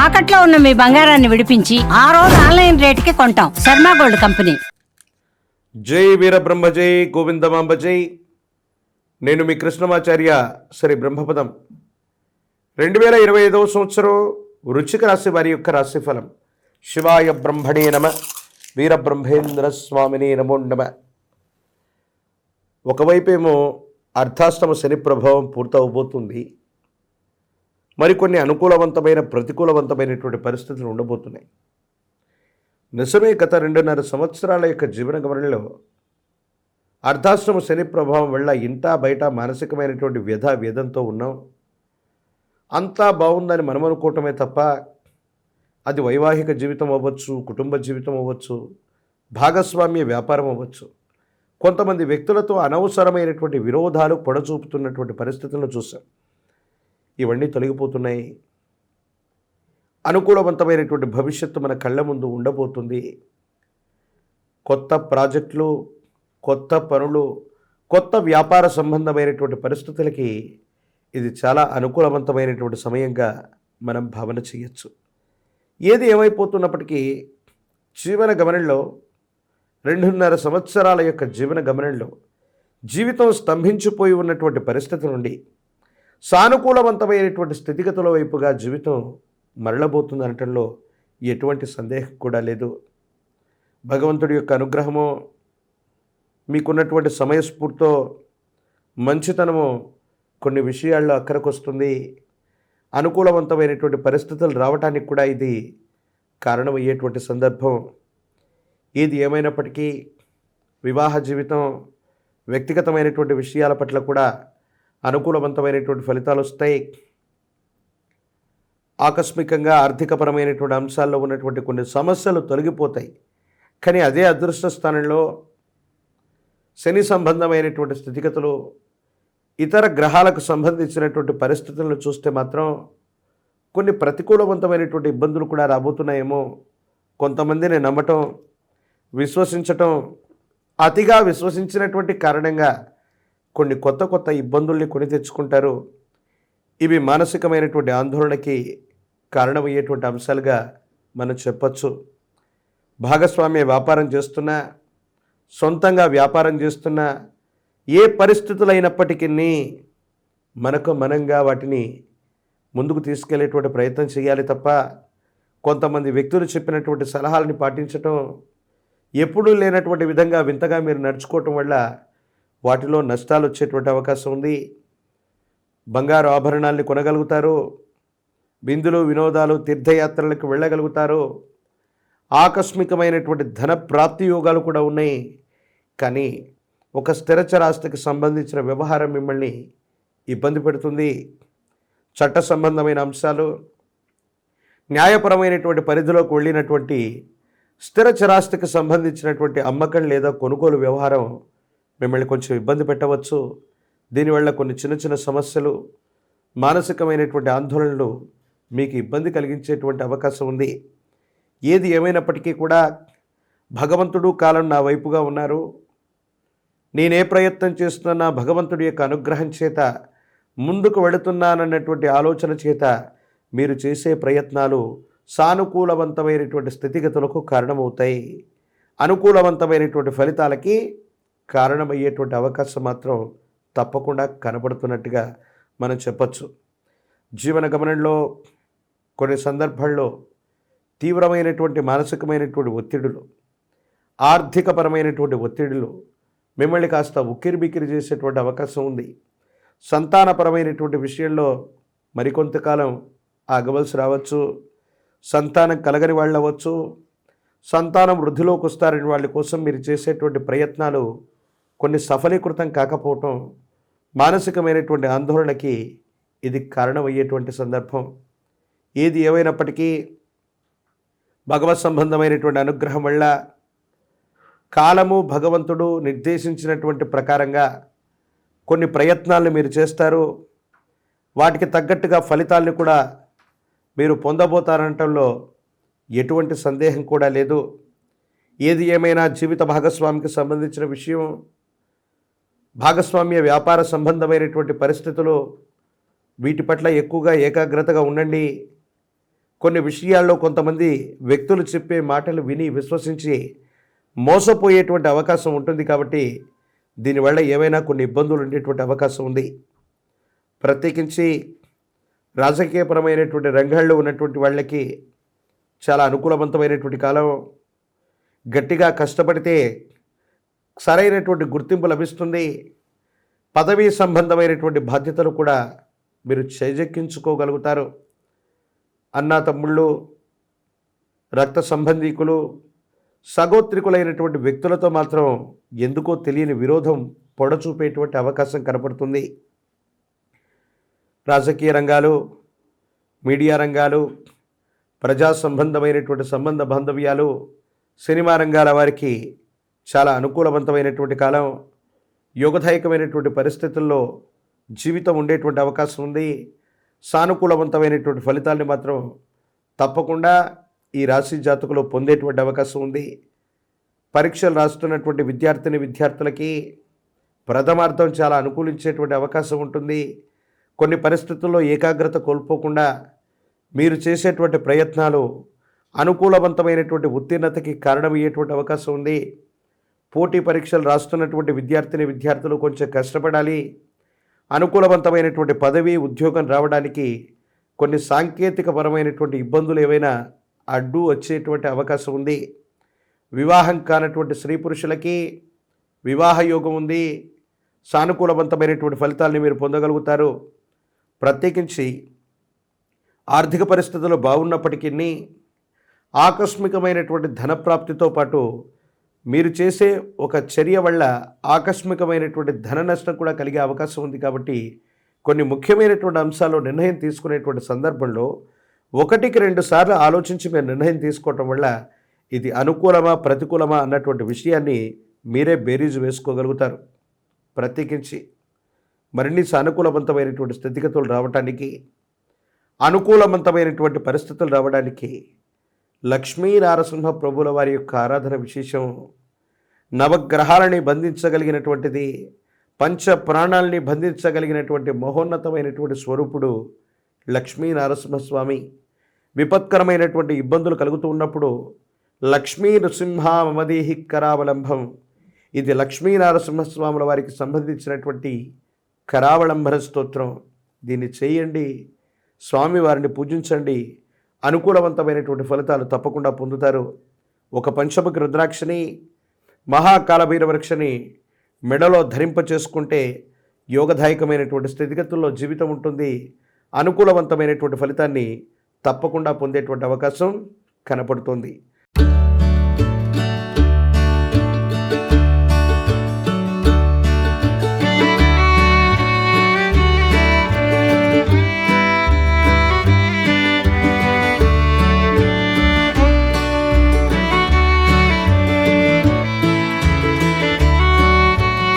తాకట్లో ఉన్న మీ బంగారాన్ని విడిపించి ఆ రోజు ఆన్లైన్ రేటుకి కొంటాం. Sharma gold company. జై వీరబ్రహ్మ జై గోవిందమాంబ జై. నేను మీ కృష్ణమాచార్య శ్రీ బ్రహ్మపదం. 2025 సంవత్సరం వృశ్చిక రాశి వారి యొక్క రాశిఫలం. శివాయ బ్రహ్మణే నమ, వీరబ్రహ్మేంద్ర స్వామిని నమో నమ. ఒకవైపేమో అర్ధాష్టమ శని ప్రభావం పూర్తవబోతుంది. మరికొన్ని అనుకూలవంతమైన ప్రతికూలవంతమైనటువంటి పరిస్థితులు ఉండబోతున్నాయి. నిజమే, గత 2.5 సంవత్సరాల యొక్క జీవన గమనంలో అర్ధాశ్రమ శని ప్రభావం వల్ల ఇంటా బయట మానసికమైనటువంటి వ్యధంతో ఉన్నాం. అంతా బాగుందని మనం అనుకోవటమే తప్ప అది వైవాహిక జీవితం అవ్వచ్చు, కుటుంబ జీవితం అవ్వచ్చు, భాగస్వామ్య వ్యాపారం అవ్వచ్చు. కొంతమంది వ్యక్తులతో అనవసరమైనటువంటి విరోధాలు పొడచూపుతున్నటువంటి పరిస్థితులను చూసాం. ఇవన్నీ తొలగిపోతున్నాయి. అనుకూలవంతమైనటువంటి భవిష్యత్తు మన కళ్ళ ముందు ఉండబోతుంది. కొత్త ప్రాజెక్టులు, కొత్త పనులు, కొత్త వ్యాపార సంబంధమైనటువంటి పరిస్థితులకి ఇది చాలా అనుకూలవంతమైనటువంటి సమయంగా మనం భావన చేయొచ్చు. ఏది ఏమైపోతున్నప్పటికీ జీవన గమనంలో 2.5 సంవత్సరాల యొక్క జీవన గమనంలో జీవితం స్తంభించిపోయి ఉన్నటువంటి పరిస్థితి నుండి సానుకూలవంతమైనటువంటి స్థితిగతుల వైపుగా జీవితం మరలబోతుంది అనటంలో ఎటువంటి సందేహం కూడా లేదు. భగవంతుడి యొక్క అనుగ్రహము, మీకున్నటువంటి సమయస్ఫూర్తితో మంచితనము కొన్ని విషయాల్లో అక్కరకు వస్తుంది. అనుకూలవంతమైనటువంటి పరిస్థితులు రావడానికి కూడా ఇది కారణమయ్యేటువంటి సందర్భం. ఏది ఏమైనప్పటికీ వివాహ జీవితం, వ్యక్తిగతమైనటువంటి విషయాల పట్ల కూడా అనుకూలవంతమైనటువంటి ఫలితాలు వస్తాయి. ఆకస్మికంగా ఆర్థికపరమైనటువంటి అంశాల్లో ఉన్నటువంటి కొన్ని సమస్యలు తొలగిపోతాయి. కానీ అదే అదృష్ట స్థానంలో శని సంబంధమైనటువంటి స్థితిగతులు, ఇతర గ్రహాలకు సంబంధించినటువంటి పరిస్థితులను చూస్తే మాత్రం కొన్ని ప్రతికూలవంతమైనటువంటి ఇబ్బందులు కూడా రాబోతున్నాయేమో. కొంతమందిని నమ్మటం, విశ్వసించటం, అతిగా విశ్వసించినటువంటి కారణంగా కొన్ని కొత్త ఇబ్బందుల్ని కొని తెచ్చుకుంటారు. ఇవి మానసికమైనటువంటి ఆందోళనకి కారణమయ్యేటువంటి అంశాలుగా మనం చెప్పచ్చు. భాగస్వామ్య వ్యాపారం చేస్తున్నా, సొంతంగా వ్యాపారం చేస్తున్నా, ఏ పరిస్థితులైనప్పటికీ మనంగా వాటిని ముందుకు తీసుకెళ్లేటువంటి ప్రయత్నం చేయాలి తప్ప కొంతమంది వ్యక్తులు చెప్పినటువంటి సలహాలని పాటించటం, ఎప్పుడూ లేనటువంటి విధంగా వింతగా మీరు నడుచుకోవటం వల్ల వాటిలో నష్టాలు వచ్చేటువంటి అవకాశం ఉంది. బంగారు ఆభరణాల్ని కొనగలుగుతారు, విందులు వినోదాలు తీర్థయాత్రలకు వెళ్ళగలుగుతారు, ఆకస్మికమైనటువంటి ధన ప్రాప్తి యోగాలు కూడా ఉన్నాయి. కానీ ఒక స్థిరచరాస్తికి సంబంధించిన వ్యవహారం మిమ్మల్ని ఇబ్బంది పెడుతుంది. చట్ట సంబంధమైన అంశాలు, న్యాయపరమైనటువంటి పరిధిలోకి వెళ్ళినటువంటి స్థిరచరాస్తికి సంబంధించినటువంటి అమ్మకం లేదా కొనుగోలు వ్యవహారం మిమ్మల్ని కొంచెం ఇబ్బంది పెట్టవచ్చు. దీనివల్ల కొన్ని చిన్న సమస్యలు, మానసికమైనటువంటి ఆందోళనలు మీకు ఇబ్బంది కలిగించేటువంటి అవకాశం ఉంది. ఏది ఏమైనప్పటికీ కూడా భగవంతుడు కాలం నా వైపుగా ఉన్నారు. నేనే ప్రయత్నం చేస్తున్నా భగవంతుడి యొక్క అనుగ్రహం చేత ముందుకు వెళుతున్నానన్నటువంటి ఆలోచన చేత మీరు చేసే ప్రయత్నాలు సానుకూలవంతమైనటువంటి స్థితిగతులకు కారణమవుతాయి. అనుకూలవంతమైనటువంటి ఫలితాలకి కారణమయ్యేటువంటి అవకాశం మాత్రం తప్పకుండా కనబడుతున్నట్టుగా మనం చెప్పచ్చు. జీవన గమనంలో కొన్ని సందర్భాల్లో తీవ్రమైనటువంటి మానసికమైనటువంటి ఒత్తిడులు, ఆర్థికపరమైనటువంటి ఒత్తిడులు మిమ్మల్ని కాస్త ఉక్కిరిబిక్కిరి చేసేటువంటి అవకాశం ఉంది. సంతానపరమైనటువంటి విషయంలో మరికొంతకాలం ఆగవలసి రావచ్చు. సంతానం కలగని వాళ్ళు అవ్వచ్చు, సంతానం వృద్ధిలోకి వస్తారని వాళ్ళ కోసం మీరు చేసేటువంటి ప్రయత్నాలు కొన్ని సఫలీకృతం కాకపోవటం మానసికమైనటువంటి ఆందోళనకి ఇది కారణమయ్యేటువంటి సందర్భం. ఏది ఏమైనప్పటికీ భగవత్ సంబంధమైనటువంటి అనుగ్రహం వల్ల కాలము, భగవంతుడు నిర్దేశించినటువంటి ప్రకారంగా కొన్ని ప్రయత్నాలను మీరు చేస్తారు. వాటికి తగ్గట్టుగా ఫలితాలను కూడా మీరు పొందబోతారనటంలో ఎటువంటి సందేహం కూడా లేదు. ఏది ఏమైనా జీవిత భాగస్వామికి సంబంధించిన విషయం, భాగస్వామ్య వ్యాపార సంబంధమైనటువంటి పరిస్థితులు, వీటి పట్ల ఎక్కువగా ఏకాగ్రతగా ఉండండి. కొన్ని విషయాల్లో కొంతమంది వ్యక్తులు చెప్పే మాటలు విని విశ్వసించి మోసపోయేటువంటి అవకాశం ఉంటుంది. కాబట్టి దీనివల్ల ఏవైనా కొన్ని ఇబ్బందులు ఉండేటువంటి అవకాశం ఉంది. ప్రత్యేకించి రాజకీయపరమైనటువంటి రంగాల్లో ఉన్నటువంటి వాళ్ళకి చాలా అనుకూలవంతమైనటువంటి కాలం. గట్టిగా కష్టపడితే సరైనటువంటి గుర్తింపు లభిస్తుంది. పదవీ సంబంధమైనటువంటి బాధ్యతలు కూడా మీరు చేజెక్కించుకోగలుగుతారు. అన్నా తమ్ముళ్ళు, రక్త సంబంధీకులు, సగోత్రికులైనటువంటి వ్యక్తులతో మాత్రం ఎందుకో తెలియని విరోధం పొడచూపేటువంటి అవకాశం కనపడుతుంది. రాజకీయ రంగాలు, మీడియా రంగాలు, ప్రజా సంబంధమైనటువంటి సంబంధ బాంధవ్యాలు, సినిమా రంగాల వారికి చాలా అనుకూలవంతమైనటువంటి కాలం. యోగదాయకమైనటువంటి పరిస్థితుల్లో జీవితం ఉండేటువంటి అవకాశం ఉంది. సానుకూలవంతమైనటువంటి ఫలితాన్ని మాత్రం తప్పకుండా ఈ రాశి జాతకులు పొందేటువంటి అవకాశం ఉంది. పరీక్షలు రాస్తున్నటువంటి విద్యార్థులకి ప్రథమార్థం చాలా అనుకూలించేటువంటి అవకాశం ఉంటుంది. కొన్ని పరిస్థితుల్లో ఏకాగ్రత కోల్పోకుండా మీరు చేసేటువంటి ప్రయత్నాలు అనుకూలవంతమైనటువంటి ఉత్తీర్ణతకి కారణమయ్యేటువంటి అవకాశం ఉంది. పోటీ పరీక్షలు రాస్తున్నటువంటి విద్యార్థులు కొంచెం కష్టపడాలి. అనుకూలవంతమైనటువంటి పదవి, ఉద్యోగం రావడానికి కొన్ని సాంకేతికపరమైనటువంటి ఇబ్బందులు ఏవైనా అడ్డు వచ్చేటువంటి అవకాశం ఉంది. వివాహం కానటువంటి స్త్రీ పురుషులకి వివాహ యోగం ఉంది. సానుకూలవంతమైనటువంటి ఫలితాలని మీరు పొందగలుగుతారు. ప్రత్యేకించి ఆర్థిక పరిస్థితులు బాగున్నప్పటికీ ఆకస్మికమైనటువంటి ధనప్రాప్తితో పాటు మీరు చేసే ఒక చర్య వల్ల ఆకస్మికమైనటువంటి ధన నష్టం కూడా కలిగే అవకాశం ఉంది. కాబట్టి కొన్ని ముఖ్యమైనటువంటి అంశాల్లో నిర్ణయం తీసుకునేటువంటి సందర్భంలో 1-2 సార్లు ఆలోచించి మీరు నిర్ణయం తీసుకోవటం వల్ల ఇది అనుకూలమా ప్రతికూలమా అన్నటువంటి విషయాన్ని మీరే బేరీజు వేసుకోగలుగుతారు. ప్రత్యేకించి మరిన్ని సానుకూలవంతమైనటువంటి స్థితిగతులు రావడానికి, అనుకూలవంతమైనటువంటి పరిస్థితులు రావడానికి లక్ష్మీ నారసింహ ప్రభుల వారి యొక్క ఆరాధన విశేషం. నవగ్రహాలని బంధించగలిగినటువంటిది, పంచ ప్రాణాలని బంధించగలిగినటువంటి మహోన్నతమైనటువంటి స్వరూపుడు లక్ష్మీ నరసింహస్వామి. విపత్కరమైనటువంటి ఇబ్బందులు కలుగుతూ ఉన్నప్పుడు లక్ష్మీ నృసింహ మమదేహి కరావలంబం, ఇది లక్ష్మీ నరసింహస్వాముల వారికి సంబంధించినటువంటి కరావలంబన స్తోత్రం. దీన్ని చేయండి, స్వామివారిని పూజించండి. అనుకూలవంతమైనటువంటి ఫలితాలు తప్పకుండా పొందుతారు. ఒక పంచముఖి రుద్రాక్షని, మహాకాలభైరవ వృక్షని మెడలో ధరింప చేసుకుంటే యోగదాయకమైనటువంటి స్థితిగతుల్లో జీవితం ఉంటుంది. అనుకూలవంతమైనటువంటి ఫలితాన్ని తప్పకుండా పొందేటువంటి అవకాశం కనపడుతుంది.